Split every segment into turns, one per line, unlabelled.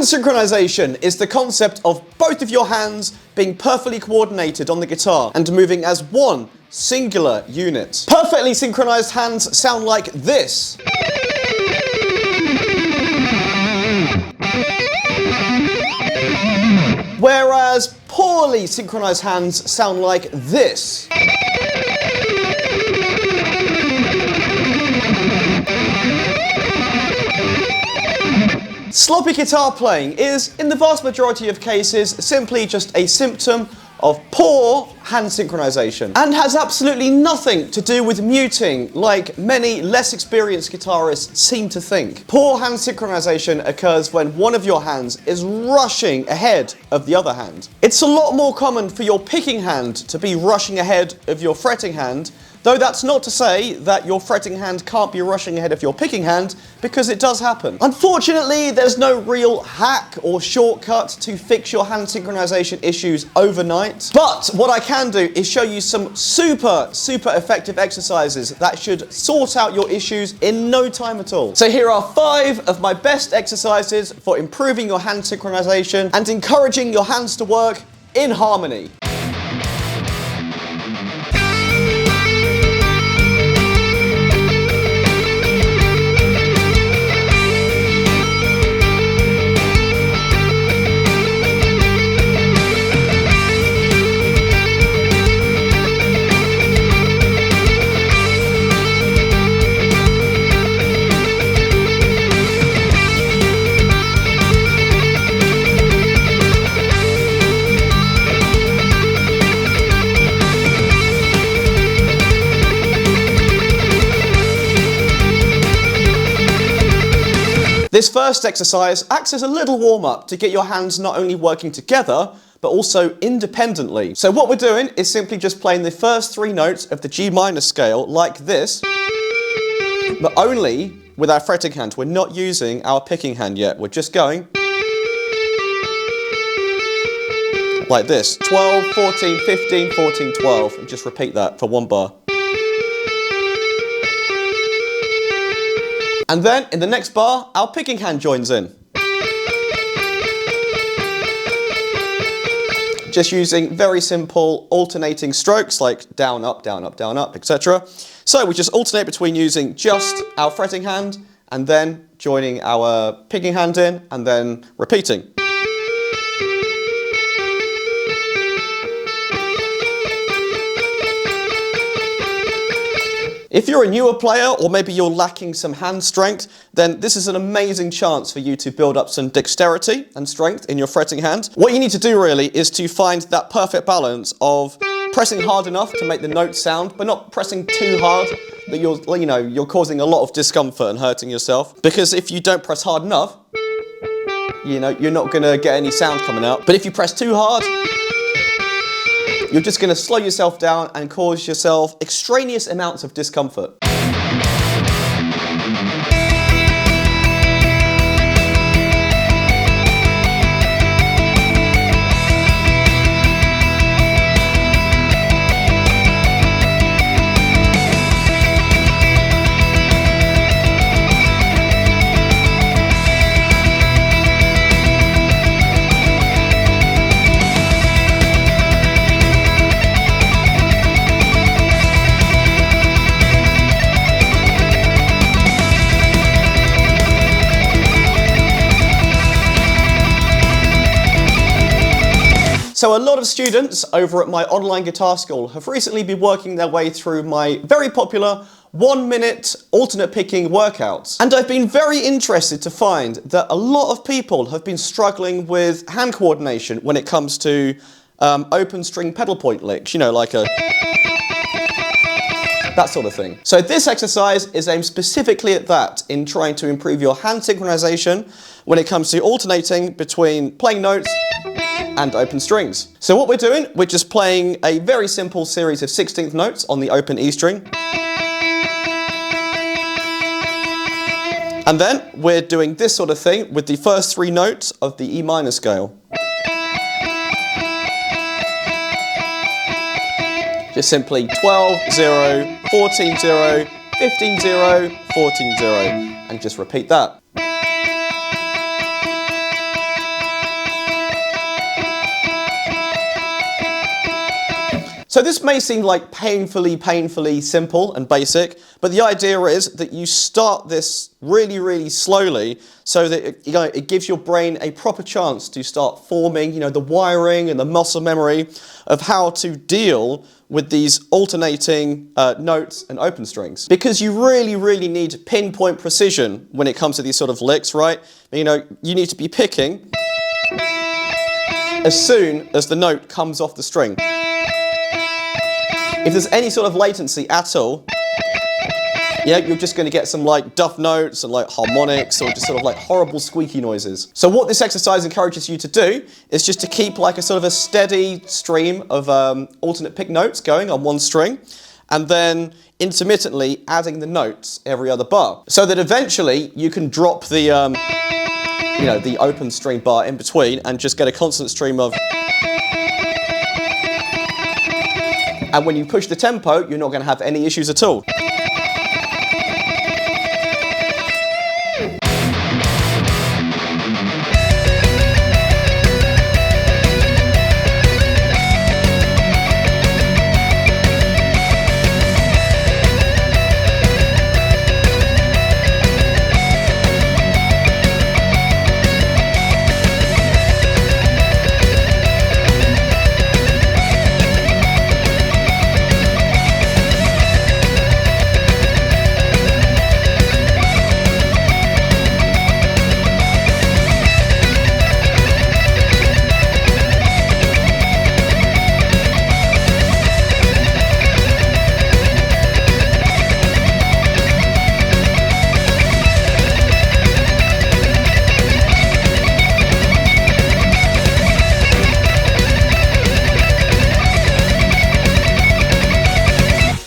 Hand synchronization is the concept of both of your hands being perfectly coordinated on the guitar and moving as one singular unit. Perfectly synchronized hands sound like this. Whereas poorly synchronized hands sound like this. Sloppy guitar playing is, in the vast majority of cases, simply just a symptom of poor hand synchronization and has absolutely nothing to do with muting like many less experienced guitarists seem to think. Poor hand synchronization occurs when one of your hands is rushing ahead of the other hand. It's a lot more common for your picking hand to be rushing ahead of your fretting hand, though that's not to say that your fretting hand can't be rushing ahead of your picking hand, because it does happen. Unfortunately, there's no real hack or shortcut to fix your hand synchronization issues overnight. But what I can do is show you some super effective exercises that should sort out your issues in no time at all. So here are 5 of my best exercises for improving your hand synchronization and encouraging your hands to work in harmony. This first exercise acts as a little warm-up to get your hands not only working together, but also independently. So what we're doing is simply just playing the first 3 notes of the G minor scale like this, but only with our fretting hand. We're not using our picking hand yet. We're just going like this. 12, 14, 15, 14, 12, and just repeat that for 1 bar. And then, in the next bar, our picking hand joins in. Just using very simple alternating strokes like down, up, etc. So we just alternate between using just our fretting hand and then joining our picking hand in and then repeating. If you're a newer player, or maybe you're lacking some hand strength, then this is an amazing chance for you to build up some dexterity and strength in your fretting hand. What you need to do really is to find that perfect balance of pressing hard enough to make the notes sound, but not pressing too hard that you're causing a lot of discomfort and hurting yourself. Because if you don't press hard enough, you're not going to get any sound coming out. But if you press too hard, you're just going to slow yourself down and cause yourself extraneous amounts of discomfort. So a lot of students over at my online guitar school have recently been working their way through my very popular 1-minute alternate picking workouts. And I've been very interested to find that a lot of people have been struggling with hand coordination when it comes to open string pedal point licks, like that sort of thing. So this exercise is aimed specifically at that, in trying to improve your hand synchronization when it comes to alternating between playing notes and open strings. So what we're doing, we're just playing a very simple series of 16th notes on the open E string. And then we're doing this sort of thing with the first 3 notes of the E minor scale. Just simply 12, 0, 14, 0, 15, 0, 14, 0, and just repeat that. So this may seem like painfully simple and basic, but the idea is that you start this really slowly so that it gives your brain a proper chance to start forming, the wiring and the muscle memory of how to deal with these alternating notes and open strings. Because you really need pinpoint precision when it comes to these sort of licks, right? You need to be picking as soon as the note comes off the string. If there's any sort of latency at all, you're just going to get some like duff notes and like harmonics or just sort of like horrible squeaky noises. So what this exercise encourages you to do is just to keep like a sort of a steady stream of alternate pick notes going on one string, and then intermittently adding the notes every other bar, so that eventually you can drop the the open string bar in between and just get a constant stream of. And when you push the tempo, you're not going to have any issues at all.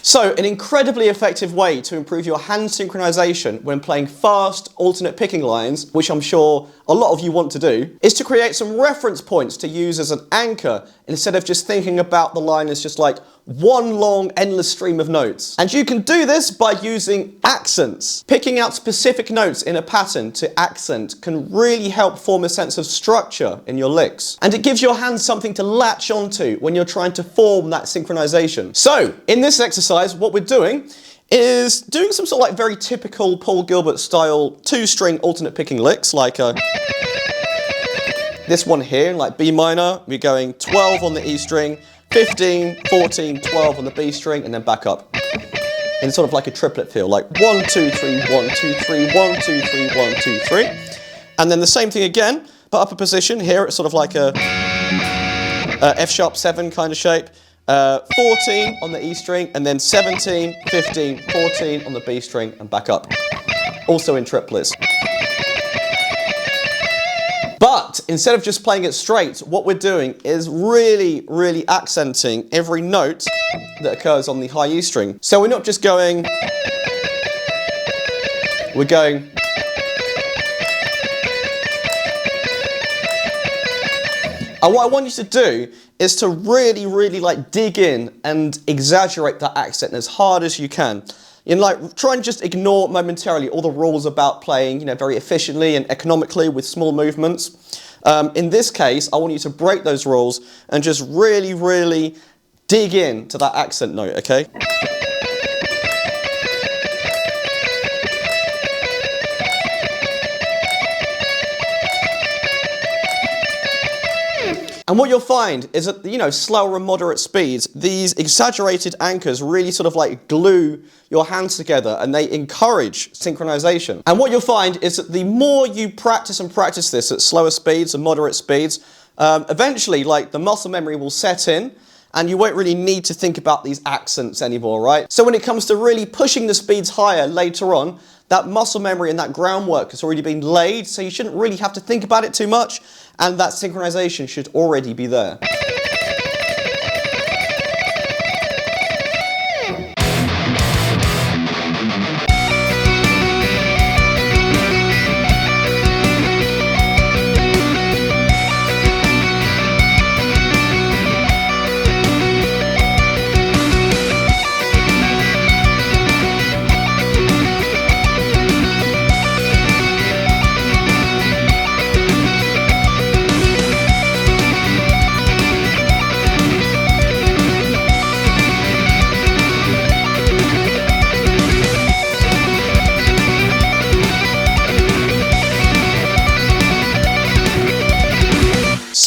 So, an incredibly effective way to improve your hand synchronization when playing fast, alternate picking lines, which I'm sure a lot of you want to do, is to create some reference points to use as an anchor instead of just thinking about the line as just like one long, endless stream of notes. And you can do this by using accents. Picking out specific notes in a pattern to accent can really help form a sense of structure in your licks. And it gives your hands something to latch onto when you're trying to form that synchronization. So, in this exercise, what we're doing is doing some sort of like very typical Paul Gilbert style two-string alternate picking licks, like this one here, like B minor. We're going 12 on the E string, 15, 14, 12 on the B string, and then back up. In sort of like a triplet feel, like 1, 2, 3, 1, 2, 3, 1, 2, 3, 1, 2, 3. And then the same thing again, but upper position. Here it's sort of like a F sharp 7 kind of shape. 14 on the E string, and then 17, 15, 14 on the B string, and back up. Also in triplets. But instead of just playing it straight, what we're doing is really accenting every note that occurs on the high E string. So we're not just going, we're going. And what I want you to do is to really like dig in and exaggerate that accent as hard as you can. Try and just ignore momentarily all the rules about playing, very efficiently and economically with small movements. In this case, I want you to break those rules and just really dig in to that accent note, okay? And what you'll find is that, slower and moderate speeds, these exaggerated anchors really sort of like glue your hands together, and they encourage synchronization. And what you'll find is that the more you practice this at slower speeds and moderate speeds, eventually like the muscle memory will set in, and you won't really need to think about these accents anymore, right? So when it comes to really pushing the speeds higher later on, that muscle memory and that groundwork has already been laid, so you shouldn't really have to think about it too much, and that synchronization should already be there.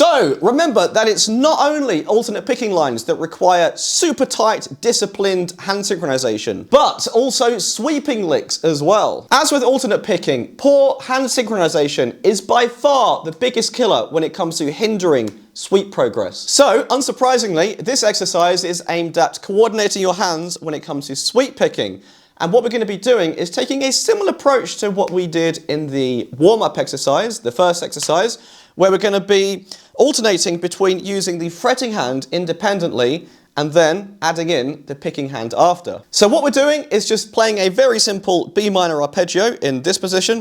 So remember that it's not only alternate picking lines that require super tight, disciplined hand synchronization, but also sweeping licks as well. As with alternate picking, poor hand synchronization is by far the biggest killer when it comes to hindering sweep progress. So, unsurprisingly, this exercise is aimed at coordinating your hands when it comes to sweep picking. And what we're going to be doing is taking a similar approach to what we did in the warm-up exercise, the first exercise, where we're going to be alternating between using the fretting hand independently and then adding in the picking hand after. So what we're doing is just playing a very simple B minor arpeggio in this position.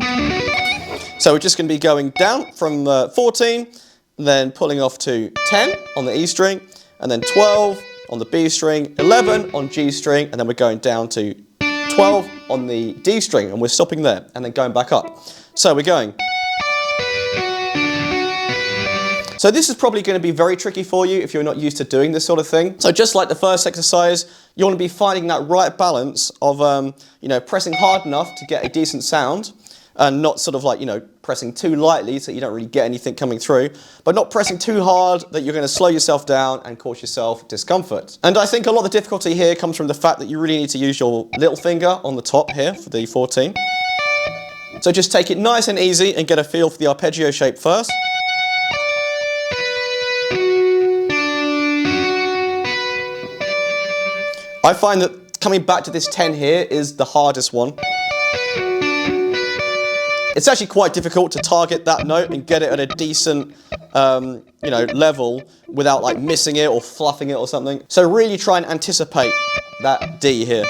So we're just going to be going down from 14, then pulling off to 10 on the E string, and then 12 on the B string, 11 on G string, and then we're going down to 12 on the D string, and we're stopping there, and then going back up. So we're going. So this is probably going to be very tricky for you if you're not used to doing this sort of thing. So just like the first exercise, you want to be finding that right balance of, pressing hard enough to get a decent sound, and not sort of like, pressing too lightly so you don't really get anything coming through, but not pressing too hard that you're going to slow yourself down and cause yourself discomfort. And I think a lot of the difficulty here comes from the fact that you really need to use your little finger on the top here for the 14. So just take it nice and easy and get a feel for the arpeggio shape first. I find that coming back to this 10 here is the hardest one. It's actually quite difficult to target that note and get it at a decent, level without like missing it or fluffing it or something. So really try and anticipate that D here.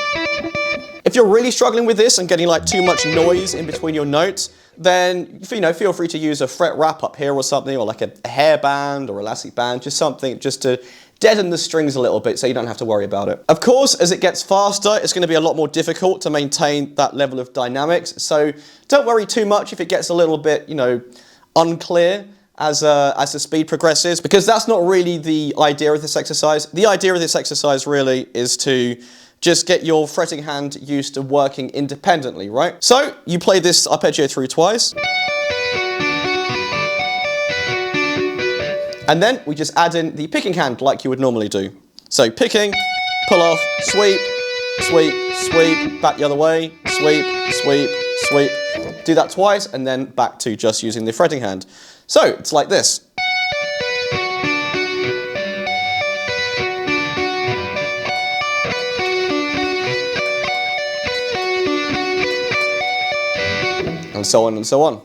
If you're really struggling with this and getting like too much noise in between your notes, then feel free to use a fret wrap up here or something, or like a hairband or elastic band, just something just to deaden the strings a little bit so you don't have to worry about it. Of course, as it gets faster, it's going to be a lot more difficult to maintain that level of dynamics. So don't worry too much if it gets a little bit, unclear as the speed progresses, because that's not really the idea of this exercise. The idea of this exercise really is to just get your fretting hand used to working independently, right? So you play this arpeggio through twice. And then we just add in the picking hand like you would normally do. So picking, pull off, sweep, sweep, sweep, back the other way, sweep, sweep, sweep. Do that twice and then back to just using the fretting hand. So it's like this. And so on and so on.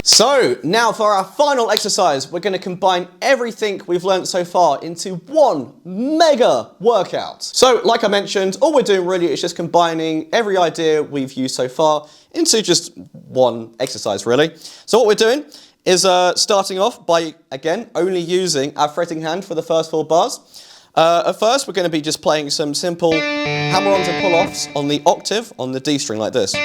So now for our final exercise, we're going to combine everything we've learned so far into one mega workout. So like I mentioned, all we're doing really is just combining every idea we've used so far into just one exercise really. So what we're doing is starting off by, again, only using our fretting hand for the first 4 bars. At first, we're going to be just playing some simple hammer-ons and pull-offs on the octave on the D string like this.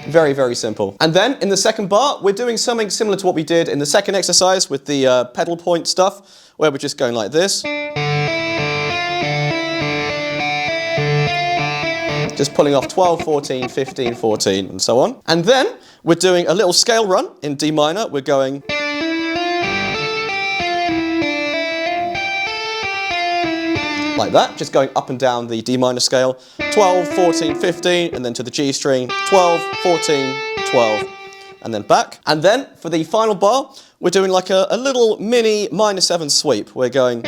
Very, very simple. And then in the second bar, we're doing something similar to what we did in the second exercise with the pedal point stuff, where we're just going like this. Just pulling off 12, 14, 15, 14, and so on. And then we're doing a little scale run in D minor. We're going... like that, just going up and down the D minor scale. 12, 14, 15, and then to the G string, 12, 14, 12, and then back. And then for the final bar, we're doing like a little mini minor 7 sweep. We're going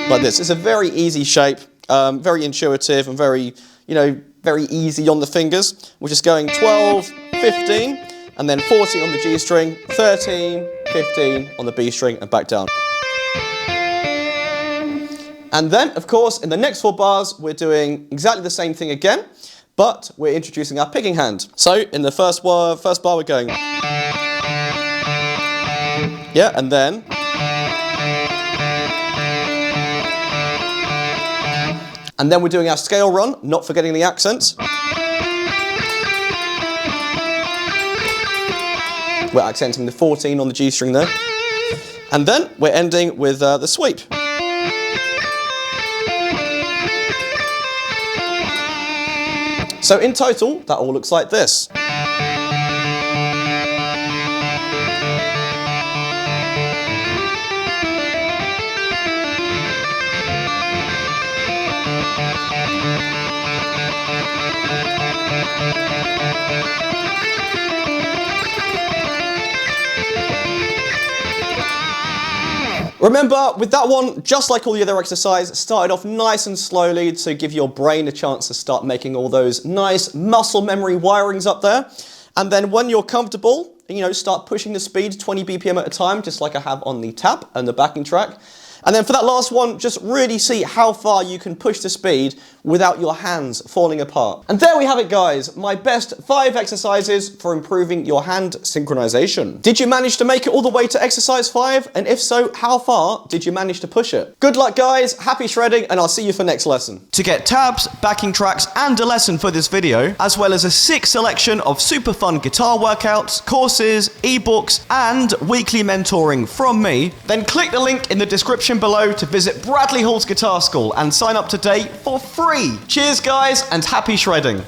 like this. It's a very easy shape, very intuitive and very, very easy on the fingers. We're just going 12, 15, and then 14 on the G string, 13, 15 on the B string, and back down. And then, of course, in the next 4 bars, we're doing exactly the same thing again, but we're introducing our picking hand. So in the first bar, we're going, yeah, and then, we're doing our scale run, not forgetting the accents. We're accenting the 14 on the G string there. And then we're ending with the sweep. So in total, that all looks like this. Remember, with that one, just like all the other exercise, started off nice and slowly to give your brain a chance to start making all those nice muscle memory wirings up there. And then when you're comfortable, start pushing the speed 20 BPM at a time, just like I have on the tap and the backing track. And then for that last one, just really see how far you can push the speed without your hands falling apart. And there we have it, guys, my best 5 exercises for improving your hand synchronization. Did you manage to make it all the way to exercise 5? And if so, how far did you manage to push it? Good luck, guys, happy shredding, and I'll see you for next lesson. To get tabs, backing tracks, and a lesson for this video, as well as a sick selection of super fun guitar workouts, courses, ebooks, and weekly mentoring from me, then click the link in the description below to visit Bradley Hall's Guitar School and sign up today for free. Cheers, guys, and happy shredding.